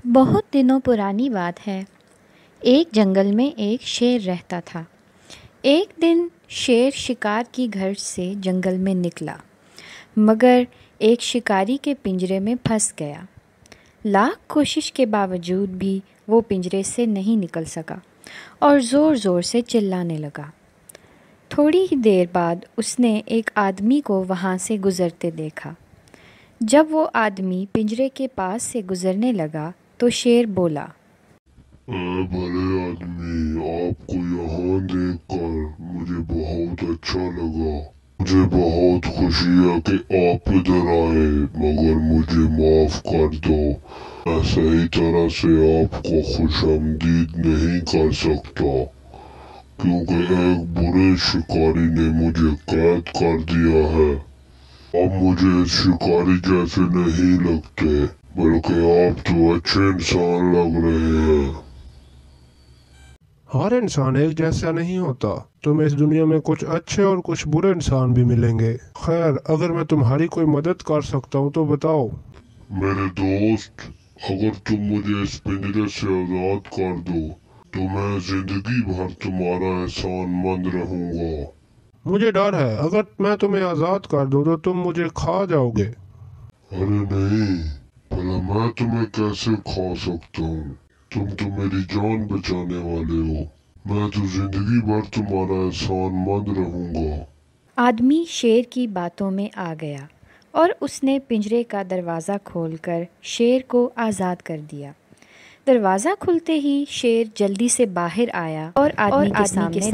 बहुत दिनों पुरानी बात है। एक जंगल में एक शेर रहता था। एक दिन शेर शिकार की घर से जंगल में निकला, मगर एक शिकारी के पिंजरे में फंस गया। लाख कोशिश के बावजूद भी वो पिंजरे से नहीं निकल सका और ज़ोर ज़ोर से चिल्लाने लगा। थोड़ी ही देर बाद उसने एक आदमी को वहाँ से गुज़रते देखा। जब वो आदमी पिंजरे के पास से गुज़रने लगा तो शेर बोला, भले आदमी, आपको यहाँ देखकर मुझे बहुत अच्छा लगा। मुझे बहुत खुशी है कि आप इधर आए, मगर मुझे माफ कर दो। मैं सही तरह से आपको खुशामदीद नहीं कर सकता, क्योंकि एक बुरे शिकारी ने मुझे कैद कर दिया है। आप मुझे शिकारी जैसे नहीं लगते, बल्कि आप तो अच्छे इंसान लग रहे हैं। हर इंसान एक जैसा नहीं होता। तुम्हें इस दुनिया में कुछ अच्छे और कुछ बुरे इंसान भी मिलेंगे। खैर, अगर मैं तुम्हारी कोई मदद कर सकता हूँ तो बताओ। मेरे दोस्त, अगर तुम मुझे इस पिंजरे से आजाद कर दो तो मैं जिंदगी भर तुम्हारा एहसानमंद रहूंगा। मुझे डर है, अगर मैं तुम्हें आज़ाद कर दूँ तो तुम मुझे खा जाओगे। अरे नहीं, भला मैं तुम्हें कैसे खा सकता हूँ? तुम तो मेरी जान बचाने वाले हो। मैं तो जिंदगी भर तुम्हारा एहसानमंद रहूंगा। आदमी शेर की बातों में आ गया और उसने पिंजरे का दरवाज़ा खोलकर शेर को आज़ाद कर दिया। दरवाज़ा खुलते ही शेर जल्दी से बाहर आया और आदमी के सामने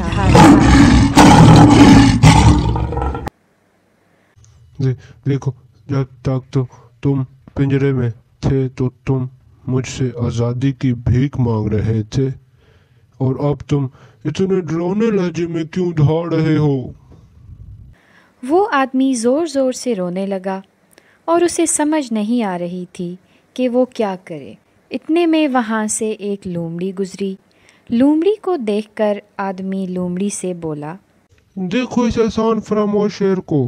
देखो, जब तक तो तुम पिंजरे में थे तो तुम मुझसे आज़ादी की भीख मांग रहे थे, और अब तुम इतने डरावने लहजे में क्यों दौड़ रहे हो? वो आदमी ज़ोर ज़ोर से रोने लगा और उसे समझ नहीं आ रही थी कि वो क्या करे। इतने में वहाँ से एक लोमड़ी गुजरी। लोमड़ी को देखकर आदमी लोमड़ी से बोला, देखो इस एहसान फरामोश शेर को,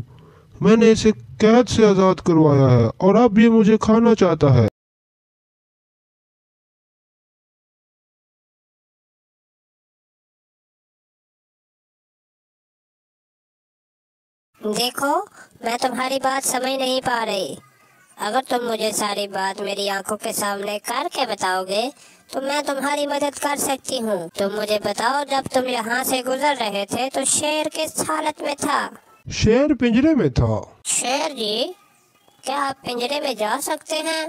मैंने इसे कैद से आज़ाद करवाया है और अब ये मुझे खाना चाहता है। देखो, मैं तुम्हारी बात समझ नहीं पा रही। अगर तुम मुझे सारी बात मेरी आंखों के सामने करके बताओगे तो मैं तुम्हारी मदद कर सकती हूँ। तुम मुझे बताओ, जब तुम यहाँ से गुजर रहे थे तो शेर किस हालत में था? शेर पिंजरे में था। शेर जी, क्या आप पिंजरे में जा सकते हैं?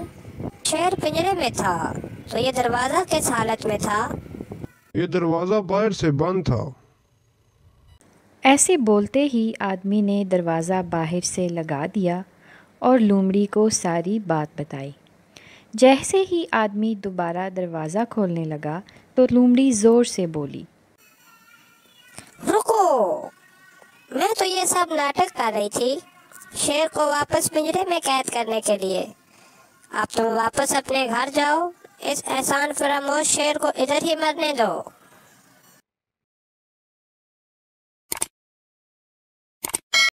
शेर पिंजरे में था तो ये दरवाजा किस हालत में था? ये दरवाज़ा बाहर से बंद था। ऐसे बोलते ही आदमी ने दरवाज़ा बाहर से लगा दिया और लोमड़ी को सारी बात बताई। जैसे ही आदमी दोबारा दरवाज़ा खोलने लगा तो लोमड़ी ज़ोर से बोली, रुको, मैं तो ये सब नाटक कर रही थी शेर को वापस पिंजरे में कैद करने के लिए। अब तुम वापस अपने घर जाओ, इस एहसान फरामोश शेर को इधर ही मरने दो।